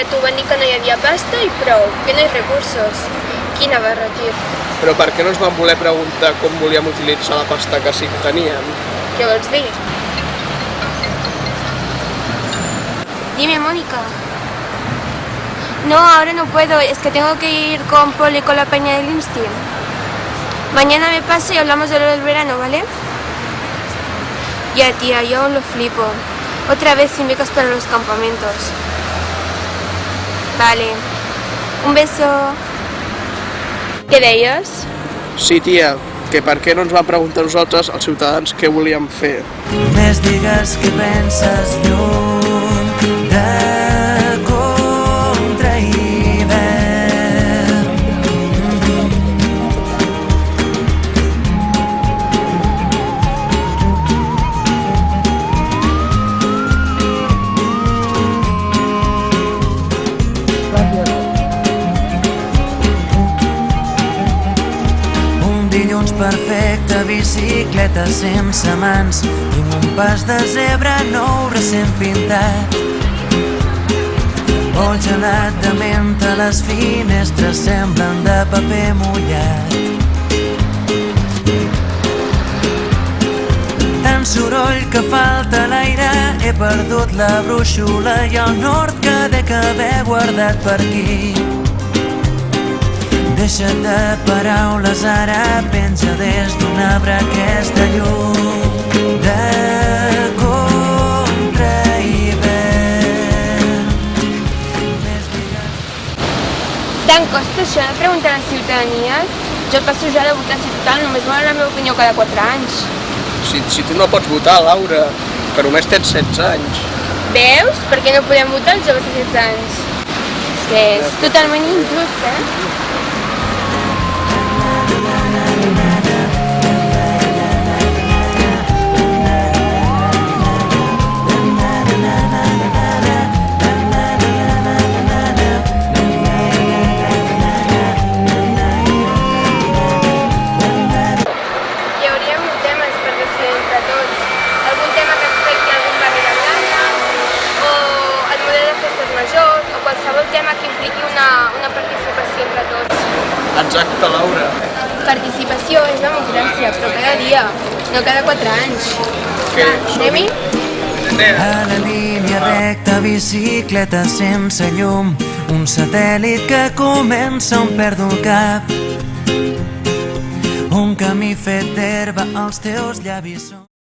tu van dir que no hi havia pasta i prou, que no hi ha recursos. Quina barretir. Però per què no ens van voler preguntar com volíem utilitzar la pasta que sí que teníem? ¿Qué vols dir? Dime, Mónica. No, ahora no puedo, es que tengo que ir con Poli con la peña del Insti. Mañana me paso y hablamos de lo del verano, ¿vale? Ya, tía, yo aún lo flipo. Otra vez sin becas para los campamentos. Vale. Un beso. Què deies? Sí, tia, que per què no ens van preguntar a nosaltres, els ciutadans, què volíem fer? Només digues que penses lluny de contra hivern. Un dilluns perfecte, bicicleta sense mans, tinc un pas de zebra nou recent pintat. Vol gelat de menta, les finestres semblen de paper mullat. Tant soroll que falta l'aire, he perdut la brúixola i el nord que dec haver guardat per aquí. Deixa't de paraules, ara penja des d'un arbre aquesta llum de contra hivern. Tant costa això de preguntar a la ciutadania? Jo passo ja de votar total, només m'ha la meva opinió cada 4 anys. Si tu no pots votar, Laura, que només tens 16 anys. Veus? Per què no podem votar els joves de 16 anys? És que és totalment injust, qualsevol tema que impliqui una participació entre tots. Exacte, Laura. Participació és democràcia, però cada dia, no cada 4 anys. Què? Anem-hi? A la línia recta, bicicleta sense llum, un satèl·lit que comença on perdo el cap. Un camí fet d'herba, els teus llavis són